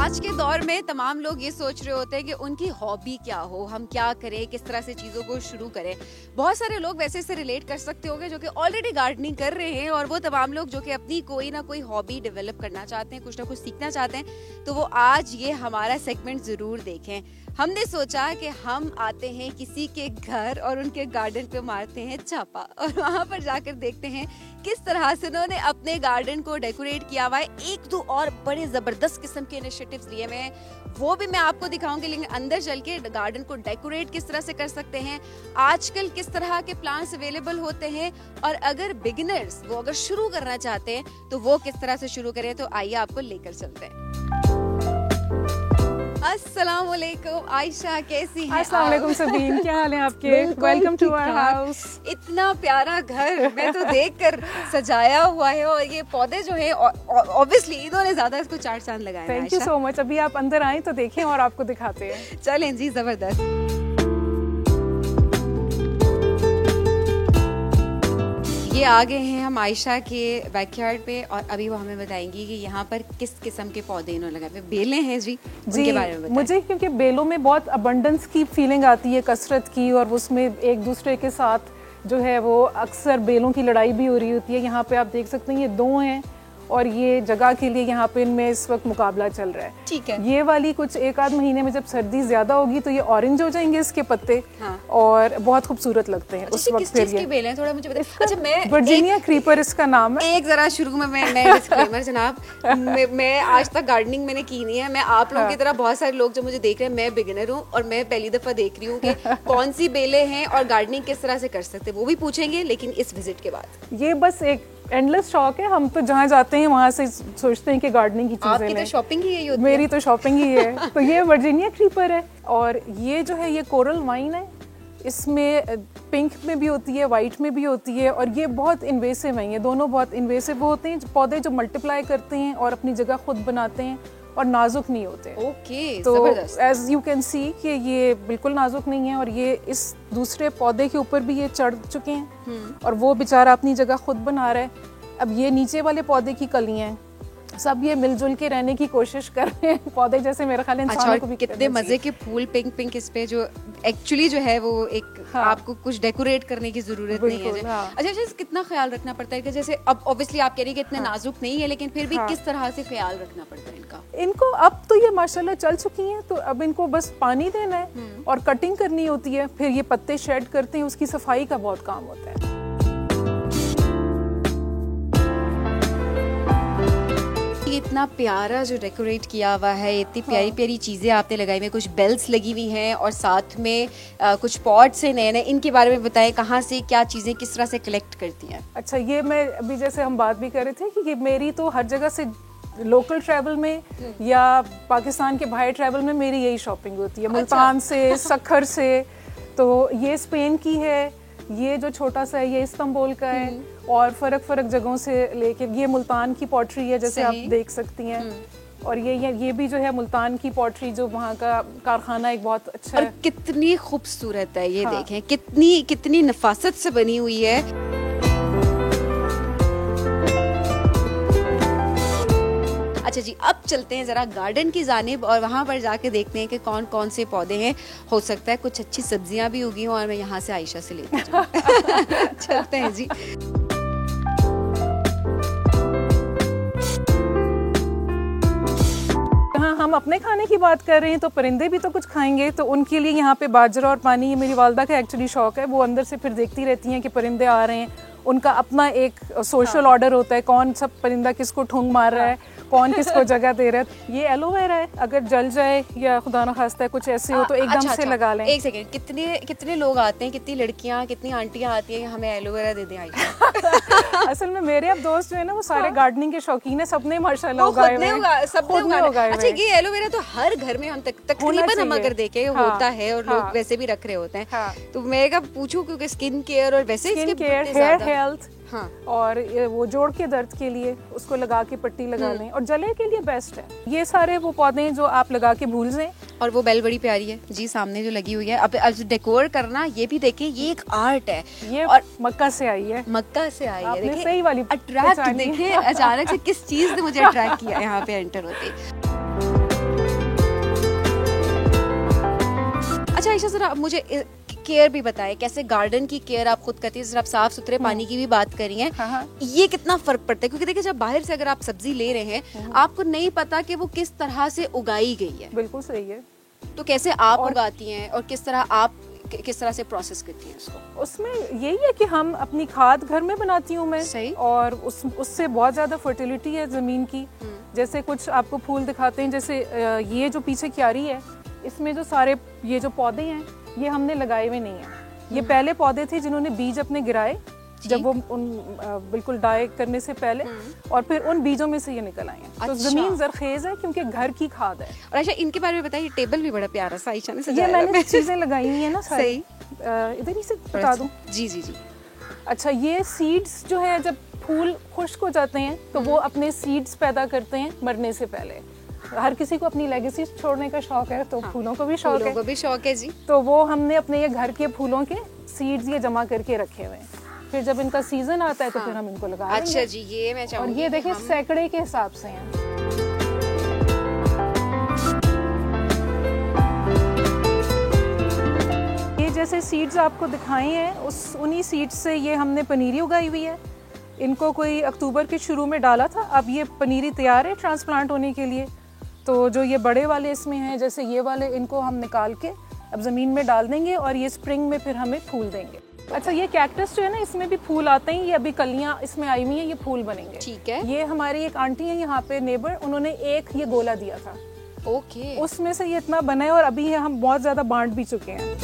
आज के दौर में तमाम लोग ये सोच रहे होते हैं कि उनकी हॉबी क्या हो, हम क्या करें, किस तरह से चीज़ों को शुरू करें। बहुत सारे लोग वैसे से रिलेट कर सकते होंगे जो कि ऑलरेडी गार्डनिंग कर रहे हैं, और वो तमाम लोग जो कि अपनी कोई ना कोई हॉबी डेवलप करना चाहते हैं, कुछ ना कुछ सीखना चाहते हैं, तो वो आज ये हमारा सेगमेंट ज़रूर देखें। हमने सोचा कि हम आते हैं किसी के घर और उनके गार्डन पे मारते हैं छापा, और वहाँ पर जाकर देखते हैं किस तरह से उन्होंने अपने गार्डन को डेकोरेट किया हुआ है। एक दो और बड़े ज़बरदस्त किस्म के इनिशिएटिव्स लिए हुए हैं, वो भी मैं आपको दिखाऊंगी, लेकिन अंदर चल के गार्डन को डेकोरेट किस तरह से कर सकते हैं, आजकल किस तरह के प्लांट्स अवेलेबल होते हैं, और अगर बिगिनर्स वो अगर शुरू करना चाहते हैं तो वो किस तरह से शुरू करें। तो आइए आपको लेकर चलते हैं। अस्सलाम वालेकुम आयशा, कैसी हैं? अस्सलाम वालेकुम सबीन, क्या हाल है आपके? Welcome to our house. इतना प्यारा घर मैं तो देखकर सजाया हुआ है, और ये पौधे जो है ऑब्वियसली इन्होंने ज्यादा इसको चार चांद लगाए हैं। Thank you so much. अभी आप अंदर आएं तो देखें और आपको दिखाते हैं। चलें जी, जबरदस्त। ये आ गए हैं हम आयशा के बैकयार्ड पे, और अभी वो हमें बताएंगी कि यहाँ पर किस किस्म के पौधे इन्होंने लगाए। बेलें हैं जी, उनके बारे में बताएं। मुझे क्योंकि बेलों में बहुत अबंडेंस की फीलिंग आती है, कसरत की, और उसमें एक दूसरे के साथ जो है वो अक्सर बेलों की लड़ाई भी हो रही होती है। यहाँ पे आप देख सकते हैं ये दो हैं, और ये जगह के लिए यहाँ पे इनमें इस वक्त मुकाबला चल रहा है। ठीक है। ये वाली कुछ एक आध महीने में जब सर्दी ज्यादा होगी तो ये ऑरेंज हो जाएंगे इसके पत्ते। हाँ। और बहुत खूबसूरत लगते हैं। उस वक्त किस चीज के बेल हैं थोड़ा मुझे बताइए। अच्छा, मैं वर्जीनिया क्रीपर इसका नाम है। एक जरा शुरू में मैं डिस्क्लेमर जनाब, मैं आज तक गार्डनिंग मैंने की नहीं है। मैं आप लोगों की तरह बहुत सारे लोग जो मुझे देख रहे हैं, मैं बिगिनर हूँ और मैं पहली दफा देख रही हूँ कि कौन सी बेलें हैं और गार्डनिंग किस तरह से कर सकते हैं, वो भी पूछेंगे लेकिन इस विजिट के बाद। ये बस एक एंडलेस शौक है, हम तो जहाँ जाते हैं वहाँ से सोचते हैं कि गार्डनिंग की चीजें लें। आपकी तो शॉपिंग ही यही होती है। मेरी तो शॉपिंग ही है। तो ये वर्जीनिया क्रीपर है, और ये जो है ये कोरल वाइन है। इसमें पिंक में भी होती है, वाइट में भी होती है, और ये बहुत इन्वेसिव है। ये दोनों बहुत इन्वेसिव होते हैं पौधे जो मल्टीप्लाई करते हैं और अपनी जगह खुद बनाते हैं और नाजुक नहीं होते। ओके, तो एज यू कैन सी कि ये बिल्कुल नाजुक नहीं है, और ये इस दूसरे पौधे के ऊपर भी ये चढ़ चुके हैं, और वो बेचारा अपनी जगह खुद बना रहा है। अब ये नीचे वाले पौधे की कलियां हैं, सब ये मिलजुल के रहने की कोशिश कर रहे हैं पौधे जैसे मेरे ख्याल इंसानों को भी। कितने मजे के फूल पिंक पिंक इस पे, जो एक्चुअली जो है वो एक हाँ। आपको कुछ डेकोरेट करने की जरूरत नहीं है। हाँ। अच्छा, कितना ख्याल रखना पड़ता है कि जैसे अब ऑब्वियसली आप कह रही है कि इतने हाँ। नाजुक नहीं है, लेकिन फिर भी हाँ। किस तरह से ख्याल रखना पड़ता है इनका? इनको अब तो ये माशाल्लाह चल चुकी हैं, तो अब इनको बस पानी देना है और कटिंग करनी होती है, फिर ये पत्ते शेड करते हैं, उसकी सफाई का बहुत काम होता है। इतना प्यारा जो डेकोरेट किया हुआ है, इतनी प्यारी प्यारी चीजें आपने लगाई हुई, कुछ बेल्स लगी हुई हैं, और साथ में कुछ पॉट्स हैं नए नए। इनके बारे में बताएं, कहाँ से क्या चीजें किस तरह से कलेक्ट करती हैं? अच्छा, ये मैं अभी जैसे हम बात भी कर रहे थे कि मेरी तो हर जगह से लोकल ट्रैवल में या पाकिस्तान के बाहर ट्रैवल में मेरी यही शॉपिंग होती है। मुल्तान से, सखर से, तो ये स्पेन की है, ये जो छोटा सा है ये इस्तांबुल का है, और फर्क जगहों से लेके ये मुल्तान की पॉटरी है जैसे आप देख सकती हैं, और ये भी जो है मुल्तान की पॉटरी, जो वहाँ का कारखाना एक बहुत अच्छा है। कितनी खूबसूरत है ये। हाँ। देखें कितनी नफासत से बनी हुई है। अच्छा जी, अब चलते हैं जरा गार्डन की जानिब, और वहाँ पर जाके देखते हैं कि कौन कौन से पौधे हैं। हो सकता है कुछ अच्छी सब्जियां भी उगी हों, और मैं यहाँ से आयशा से लेती हूँ। चलते हैं जी। हम अपने खाने की बात कर रहे हैं, तो परिंदे भी तो कुछ खाएंगे, तो उनके लिए यहाँ पे बाजरा और पानी, ये मेरी वालदा का एक्चुअली शौक है। वो अंदर से फिर देखती रहती हैं कि परिंदे आ रहे हैं, उनका अपना एक सोशल ऑर्डर होता है, कौन सब परिंदा किसको ठूंग मार रहा है, कौन किसको जगह दे रहा है। ये एलोवेरा है, अगर जल जाए या खुदा ना खास्ता कुछ ऐसे हो तो एकदम से लगा लें। एक सेकंड, कितने लोग आते हैं, कितनी लड़कियां, कितनी आंटियां आती हैं, हमें एलोवेरा दे दें आइए। असल में मेरे अब दोस्त जो है ना वो सारे गार्डनिंग के शौकीन है, सबने माशाल्लाह उगाए हुए हैं, सबने उगाए। अच्छा, ये एलोवेरा तो हर घर में हम तकरीबन हम अगर देखें होता है, और लोग वैसे भी रख रहे होते हैं। तो मैं क्या पूछूं, क्योंकि स्किन केयर और वैसे हेयर हेल्थ, हाँ, और वो जोड़ के दर्द के लिए उसको लगा के पट्टी लगा लें, और जले के लिए बेस्ट है। ये सारे वो पौधे जो आप लगा के भूल जाएं। और वो बेल बड़ी प्यारी है जी, सामने जो लगी हुई है। अब डेकोर करना, ये भी देखें, ये एक आर्ट है। ये और मक्का से आई है, मक्का से आई है। देखिए सही वाली अट्रैक्ट, देखिए अचानक से किस चीज ने मुझे अट्रैक्ट किया यहाँ पे एंटर होते। आयशा जरा आप मुझे केयर भी बताएं, कैसे गार्डन की केयर आप खुद करती है? जरा आप साफ सुथरे पानी की भी बात करी है, ये कितना फर्क पड़ता है? क्योंकि देखिए जब बाहर से अगर आप सब्जी ले रहे हैं आपको नहीं पता कि वो किस तरह से उगाई गई है। बिल्कुल सही है। तो कैसे आप उगाती हैं और किस तरह से प्रोसेस करती हैं उसको? उसमें यही है कि हम अपनी खाद घर में बनाती हूँ मैं। सही। और उससे बहुत ज्यादा फर्टिलिटी है जमीन की। जैसे कुछ आपको फूल दिखाते हैं, जैसे ये जो पीछे क्यारी है, इसमें जो सारे ये जो पौधे हैं ये हमने लगाए हुए नहीं है। ये पहले पौधे थे जिन्होंने बीज अपने गिराए जब वो बिल्कुल डाई करने से पहले, और फिर उन बीजों में से ये निकल आए हैं। अच्छा। तो जमीन जरखेज है क्योंकि घर की खाद है। और अच्छा इनके बारे में बताइए, टेबल भी बड़ा प्यारा सा आयशा ने सजाया है। ये मैंने चीजें लगाई हुई है ना सारी। इधर ही से बता दूं। जी जी जी। अच्छा, ये सीड्स जो है जब फूल खुश्क हो जाते हैं तो वो अपने सीड्स पैदा करते हैं मरने से पहले। हर किसी को अपनी लेगेसी छोड़ने का शौक है, तो फूलों को भी शौक है। फूलों को भी शौक है जी। तो वो हमने अपने ये घर के फूलों के सीड्स ये जमा करके रखे हुए हैं। फिर जब इनका सीजन आता है तो फिर हम इनको लगा देंगे। अच्छा जी, ये मैं चाहूंगी। और ये देखिए सैकड़े के हिसाब से हैं। ये जैसे सीड्स आपको दिखाए हैं उन्हीं सीड्स से ये हमने पनीरी उगाई हुई है। इनको कोई अक्टूबर के शुरू में डाला था, अब ये पनीरी तैयार है ट्रांसप्लांट होने के लिए। तो जो ये बड़े वाले इसमें हैं, जैसे ये वाले, इनको हम निकाल के अब ज़मीन में डाल देंगे और ये स्प्रिंग में फिर हमें फूल देंगे। अच्छा, ये कैक्टस जो है ना, इसमें भी फूल आते हैं। ये अभी कलियां इसमें आई हुई हैं, ये फूल बनेंगे। ठीक है। ये हमारी एक आंटी है यहाँ पे नेबर, उन्होंने एक ये गोला दिया था। ओके। उसमें से ये इतना बना है और अभी ये हम बहुत ज़्यादा बांट भी चुके हैं।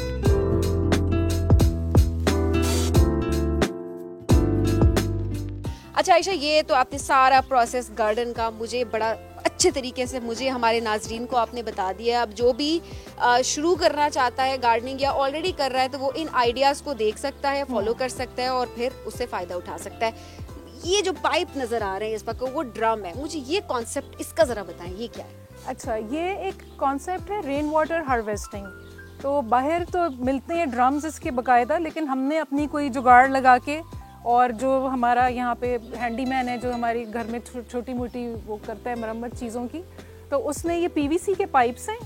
अच्छा आयशा, ये तो आपने सारा प्रोसेस गार्डन का मुझे बड़ा अच्छे तरीके से, मुझे हमारे नाजरीन को आपने बता दिया। अब जो भी शुरू करना चाहता है गार्डनिंग या ऑलरेडी कर रहा है तो वो इन आइडियाज़ को देख सकता है, फॉलो कर सकता है और फिर उससे फ़ायदा उठा सकता है। ये जो पाइप नज़र आ रहे हैं इस वक्त, वो ड्रम है, मुझे ये कॉन्सेप्ट इसका ज़रा बताएं, ये क्या है? अच्छा, ये एक कॉन्सेप्ट है रेन वाटर हार्वेस्टिंग। तो बाहर तो मिलते हैं ड्रम्स इसके बाकायदा, लेकिन हमने अपनी कोई जुगाड़ लगा के, और जो हमारा यहाँ पे हैंडीमैन है जो हमारी घर में छोटी मोटी वो करता है मरम्मत चीज़ों की, तो उसने ये पीवीसी के पाइप्स हैं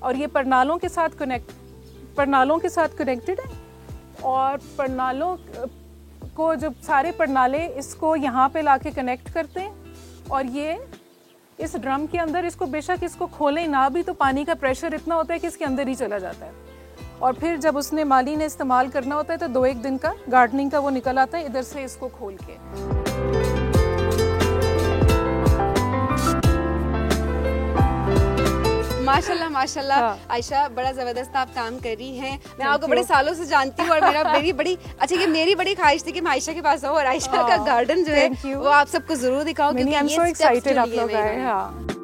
और ये परनालों के साथ कनेक्टेड है। और परनालों को जब सारे परनाले इसको यहाँ पे लाके कनेक्ट करते हैं, और ये इस ड्रम के अंदर, इसको बेशक इसको खोलें ना भी तो पानी का प्रेशर इतना होता है कि इसके अंदर ही चला जाता है। और फिर जब उसने माली ने इस्तेमाल करना होता है तो 2-1 दिन का गार्डनिंग का वो निकल आता है इधर से इसको खोल के। माशाल्लाह माशाल्लाह। आयशा, बड़ा जबरदस्त आप काम कर रही हैं। मैं आपको बड़े सालों से जानती हूँ और मेरी बड़ी ख्वाहिश थी कि मैं आयशा के पास आऊँ और आयशा का गार्डन जो है वो आप सबको जरूर दिखाऊं, क्योंकि ये स्टेप्स जो लिए हैं।